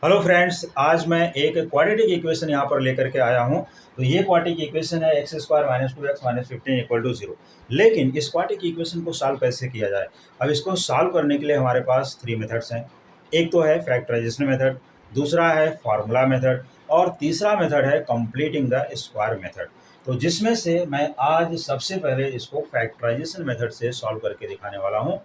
Hello friends, आज मैं एक क्वाड्रेटिक इक्वेशन यहाँ पर लेकर के आया हूँ। तो ये क्वाड्रेटिक इक्वेशन है x square minus two x minus 15 equal to 0। लेकिन इस क्वाड्रेटिक इक्वेशन को सॉल्व कैसे किया जाए? अब इसको सॉल्व करने के लिए हमारे पास 3 मेथड्स हैं। एक तो है फैक्टराइजेशन मेथड, दूसरा है फार्मूला मेथड और तीसरा मेथड है कंप्लीटिंग द स्क्वायर मेथड। तो जिसमें से मैं आज सबसे पहले इसको फैक्टराइजेशन मेथड से सॉल्व करके दिखाने वाला हूँ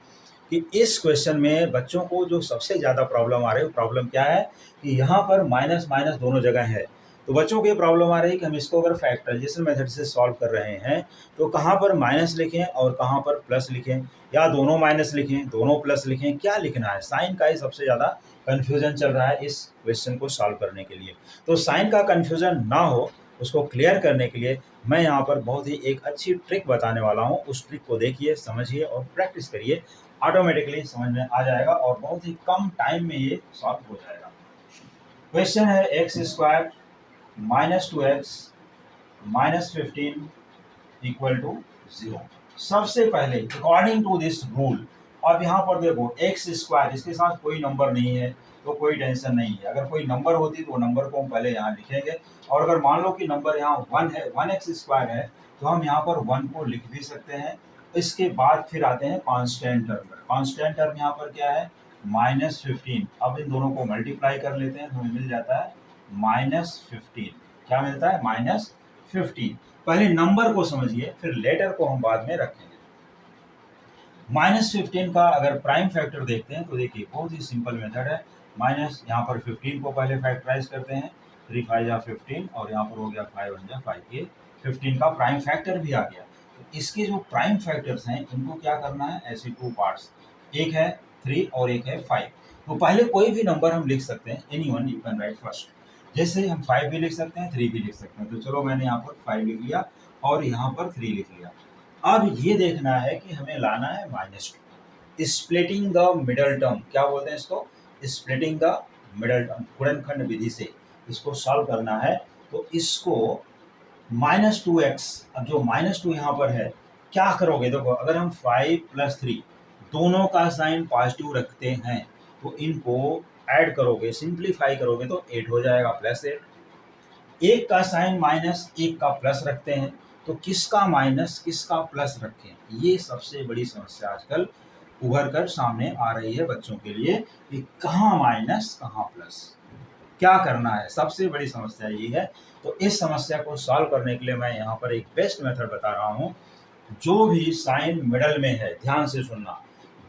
कि इस क्वेश्चन में बच्चों को जो सबसे ज़्यादा प्रॉब्लम आ रही है, प्रॉब्लम क्या है कि यहाँ पर माइनस माइनस दोनों जगह है। तो बच्चों को ये प्रॉब्लम आ रही है कि हम इसको अगर फैक्टराइजेशन मेथड से सॉल्व कर रहे हैं तो कहाँ पर माइनस लिखें और कहाँ पर प्लस लिखें, या दोनों माइनस लिखें दोनों प्लस लिखें, क्या लिखना है। साइन का ही सबसे ज़्यादा कन्फ्यूज़न चल रहा है इस क्वेश्चन को सॉल्व करने के लिए। तो साइन का कन्फ्यूज़न ना हो, उसको क्लियर करने के लिए मैं यहाँ पर बहुत ही एक अच्छी ट्रिक बताने वाला हूँ। उस ट्रिक को देखिए, समझिए और प्रैक्टिस करिए, ऑटोमेटिकली समझ में आ जाएगा और बहुत ही कम टाइम में ये सॉल्व हो जाएगा। क्वेश्चन है x square minus two x minus 15 equal to 0। सबसे पहले अकॉर्डिंग टू दिस रूल, अब यहाँ पर देखो एक्स स्क्वायर, इसके साथ कोई नंबर नहीं है तो कोई टेंशन नहीं है। अगर कोई नंबर होती तो नंबर को हम पहले यहाँ लिखेंगे, और अगर मान लो कि नंबर यहाँ 1 है, 1x स्क्वायर है, तो हम यहाँ पर 1 को लिख भी सकते हैं। इसके बाद फिर आते हैं कांस्टेंट टर्म पर। कांस्टेंट टर्म यहाँ पर क्या है, माइनस 15। अब इन दोनों को मल्टीप्लाई कर लेते हैं तो हमें मिल जाता है माइनस 15। क्या मिलता है, माइनस 15। पहले नंबर को समझिए, फिर लेटर को हम बाद में रखेंगे। माइनस 15 का अगर प्राइम फैक्टर देखते हैं तो देखिए बहुत ही सिंपल मेथड है। माइनस यहाँ पर 15 को पहले फैक्टराइज करते हैं, 3 5 या 15, और यहाँ पर हो गया 5 1 जा 5। ये 15 का प्राइम फैक्टर भी आ गया। तो इसके जो प्राइम फैक्टर्स हैं इनको क्या करना है, ऐसे 2 पार्ट्स, एक है 3 और एक है 5। तो पहले कोई भी नंबर हम लिख सकते हैं, any one you can write first. जैसे हम 5 भी लिख सकते हैं, 3 भी लिख सकते हैं। तो चलो मैंने यहाँ पर 5 लिख लिया और यहाँ पर 3 लिख लिया। अब ये देखना है कि हमें लाना है -2, स्प्लिटिंग द मिडल टर्म। क्या बोलते हैं इसको, स्प्लिटिंग द मिडल टर्म। गुणनखंड विधि से इसको सॉल्व करना है। तो इसको -2x, अब जो -2 यहाँ पर है, क्या करोगे, देखो अगर हम 5 + 3 दोनों का साइन पॉजिटिव रखते हैं तो इनको ऐड करोगे, सिंप्लीफाई करोगे तो 8 हो जाएगा, +8। एक का साइन माइनस, एक का प्लस रखते हैं, तो किसका माइनस किसका प्लस रखें, ये सबसे बड़ी समस्या आजकल उभर कर सामने आ रही है बच्चों के लिए कि कहाँ माइनस कहाँ प्लस, क्या करना है, सबसे बड़ी समस्या ये है। तो इस समस्या को सॉल्व करने के लिए मैं यहाँ पर एक बेस्ट मेथड बता रहा हूँ। जो भी साइन मिडल में है, ध्यान से सुनना,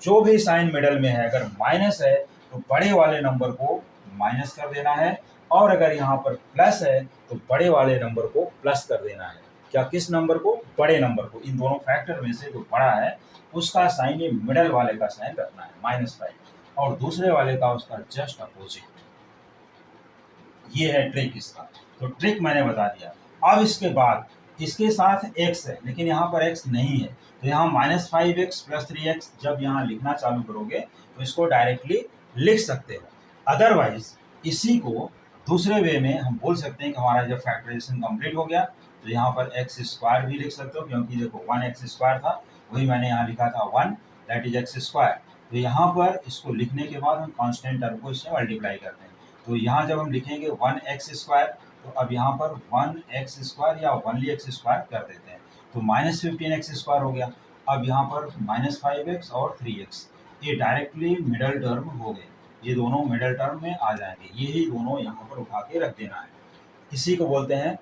जो भी साइन मिडल में है, अगर माइनस है तो बड़े वाले नंबर को माइनस कर देना है, और अगर यहाँ पर प्लस है तो बड़े वाले नंबर को प्लस कर देना है। क्या, किस नंबर को, बड़े नंबर को। इन दोनों फैक्टर में से जो बड़ा है उसका साइन, ये मिडल वाले का साइन रखना है -5, और दूसरे वाले का उसका जस्ट अपोजिट। ये है ट्रिक इसका। तो ट्रिक मैंने बता दिया। अब इसके बाद इसके साथ x है, लेकिन यहाँ पर x नहीं है, तो यहाँ -5x + 3x जब यहाँ लिखना चालू करोगे तो इसको डायरेक्टली लिख सकते हो। अदरवाइज इसी को दूसरे वे में हम बोल सकते हैं कि हमारा जब फैक्टराइजेशन कंप्लीट हो गया तो यहाँ पर x स्क्वायर भी लिख सकते हो, क्योंकि देखो 1x स्क्वायर था, वही मैंने यहाँ लिखा था 1, दैट इज x स्क्वायर। तो यहाँ पर इसको लिखने के बाद हम कांस्टेंट टर्म को इससे मल्टीप्लाई करते हैं। तो यहाँ जब हम लिखेंगे 1x स्क्वायर, तो अब यहाँ पर 1x स्क्वायर या 1x स्क्वायर कर देते हैं, तो -15x स्क्वायर हो गया। अब यहाँ पर -5x और 3x, ये डायरेक्टली मिडल टर्म हो गए, ये दोनों मिडल टर्म में आ जाएंगे, यही दोनों यहाँ पर उठा के रख देना है। इसी को बोलते हैं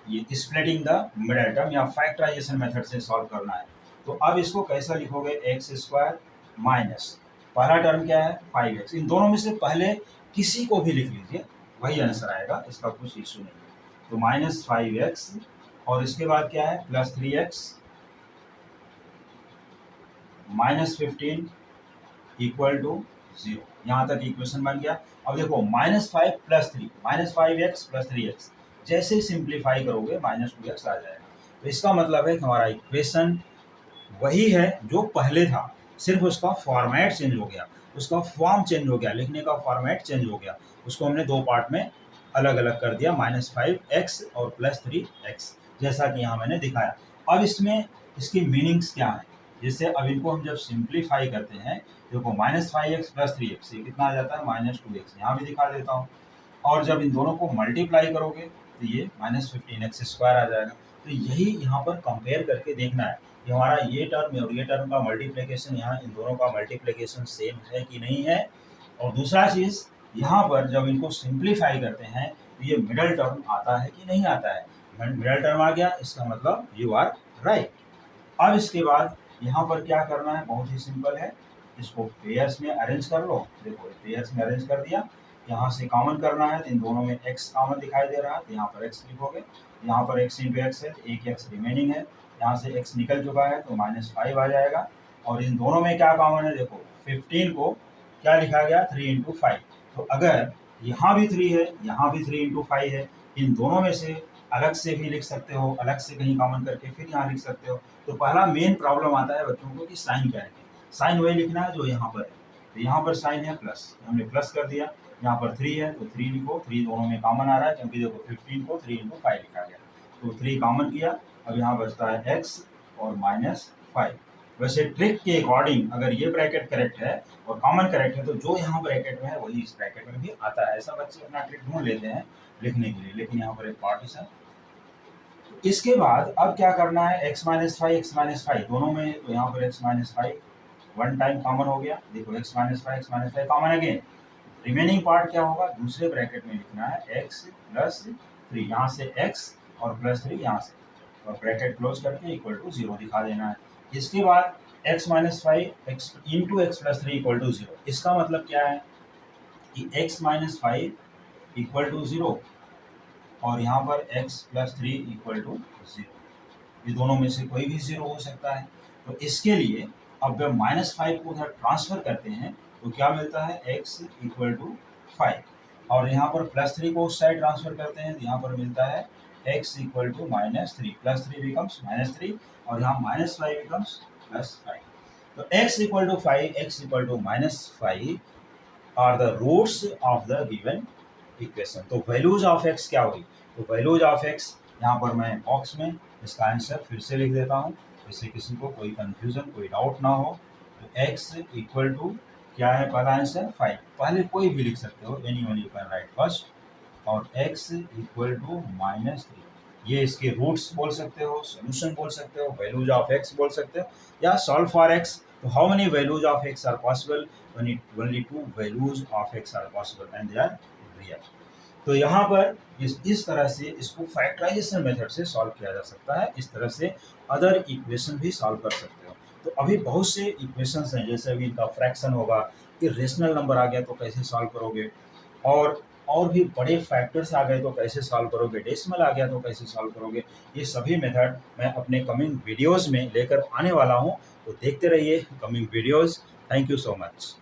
ये स्प्लिटिंग द मिडल टर्म, या फैक्टराइजेशन मेथड से सॉल्व करना है। तो अब इसको कैसा लिखोगे, x स्क्वायर माइनस, पहला टर्म क्या है 5x, इन दोनों में से पहले किसी को भी लिख लीजिए, वही आंसर आएगा, इसका कुछ इशू नहीं है। तो -5x और इसके बाद क्या है +3x -15 इक्वल टू 0। यहाँ तक इक्वेशन बन गया। अब देखो -5 + 3, -5x + 3x, जैसे ही सिंप्लीफाई करोगे -2x आ जाएगा। तो इसका मतलब है कि हमारा इक्वेशन वही है जो पहले था, सिर्फ उसका फॉर्मेट चेंज हो गया, उसका फॉर्म चेंज हो गया, लिखने का फॉर्मेट चेंज हो गया। उसको हमने 2 पार्ट में अलग अलग कर दिया, -5x और +3x, जैसा कि यहाँ मैंने दिखाया। अब इसमें इसकी मीनिंग्स क्या है, जैसे अब इनको हम जब सिंप्लीफाई करते हैं, देखो -5x + 3x ये कितना आ जाता है -2x, यहाँ भी दिखा देता हूँ। और जब इन दोनों को मल्टीप्लाई करोगे तो ये -15x² आ जाएगा। तो यही यहाँ पर कंपेयर करके देखना है कि हमारा ये टर्म और ये टर्म का मल्टीप्लिकेशन, यहाँ इन दोनों का मल्टीप्लिकेशन सेम है कि नहीं है। और दूसरा चीज़, यहाँ पर जब इनको सिंप्लीफाई करते हैं तो ये मिडल टर्म आता है कि नहीं आता है। मिडल टर्म आ गया, इसका मतलब यू आर राइट। अब इसके बाद यहाँ पर क्या करना है, बहुत ही सिंपल है, इसको पेयर्स में अरेंज कर लो। देखो पेयर्स में अरेंज कर दिया, यहाँ से कॉमन करना है तो इन दोनों में x कॉमन दिखाई दे रहा है तो यहाँ पर x लिखोगे, यहाँ पर x × x है, एक x रिमेनिंग है, यहाँ से x निकल चुका है तो -5 आ जाएगा। और इन दोनों में क्या कॉमन है, देखो 15 को क्या लिखा गया 3 × 5। तो अगर यहाँ भी 3 है, यहाँ भी 3 × 5 है, इन दोनों में से अलग से भी लिख सकते हो, अलग से कहीं कॉमन करके फिर यहाँ लिख सकते हो। तो पहला मेन प्रॉब्लम आता है बच्चों को कि साइन क्या है। साइन वही लिखना है जो यहाँ पर है, तो यहाँ पर साइन है प्लस, हमने प्लस कर दिया। यहाँ पर 3 है तो 3 लिखो, 3 दोनों में कॉमन आ रहा है क्योंकि देखो 15 को 3 × 5 लिखा गया, तो 3 कॉमन किया। अब यहाँ बचता है x और -5। वैसे ट्रिक के अकॉर्डिंग अगर ये ब्रैकेट करेक्ट है और कॉमन करेक्ट है तो जो यहाँ ब्रैकेट में है वही इस ब्रैकेट में भी आता है। ऐसा बच्चे अपना ट्रिक ढूंढ लेते हैं लिखने के लिए, लेकिन यहाँ पर एक पार्टीशन। इसके बाद अब क्या करना है, x - 5 दोनों में, तो यहाँ पर x - 5 वन टाइम कॉमन हो गया। देखो x - 5 common again, remaining part क्या होगा, दूसरे ब्रैकेट में लिखना है x + 3, यहाँ से x और +3 यहाँ से, और ब्रैकेट क्लोज करके = 0 दिखा देना है। इसके बाद x - 5 x × x + 3 = 0। इसका मतलब क्या है कि x - 5 = 0 और यहाँ पर x + 3 = 0। ये दोनों में से कोई भी 0 हो सकता है। तो इसके लिए अब जब -5 को उधर ट्रांसफर करते हैं तो क्या मिलता है, x = 5, और यहाँ पर +3 को उस साइड ट्रांसफर करते हैं तो यहाँ पर मिलता है x = -3, +3 becomes -3 और यहाँ -5 becomes +5। तो x = 5, x = -5 are the roots of the given equation. तो वैल्यूज ऑफ x क्या हुई, तो वैल्यूज ऑफ x यहाँ पर मैं बॉक्स में इसका आंसर फिर से लिख देता हूँ, इससे किसी को कोई कंफ्यूजन, कोई डाउट ना हो। तो x = क्या है, पहला आंसर 5, पहले कोई भी लिख सकते हो, any one you can write first, और x = -3, ये इसके रूट्स बोल सकते हो, सोल्यूशन बोल सकते हो, वैल्यूज ऑफ x बोल सकते हो, या सॉल्व फॉर x। तो how many values of x are possible, only 2 values of x are possible and they are real. तो यहाँ पर इस तरह से इसको फैक्टराइजेशन मेथड से सॉल्व किया जा सकता है। इस तरह से अदर इक्वेशन भी सॉल्व कर सकते हो। तो अभी बहुत से इक्वेशंस हैं, जैसे अभी इनका फ्रैक्शन होगा, इरेशनल नंबर आ गया तो कैसे सॉल्व करोगे, और भी बड़े फैक्टर्स आ गए तो कैसे सॉल्व करोगे, डेसिमल आ गया तो कैसे सॉल्व करोगे। ये सभी मेथड मैं अपने कमिंग वीडियोज़ में लेकर आने वाला हूँ, तो देखते रहिए coming videos. Thank you so much.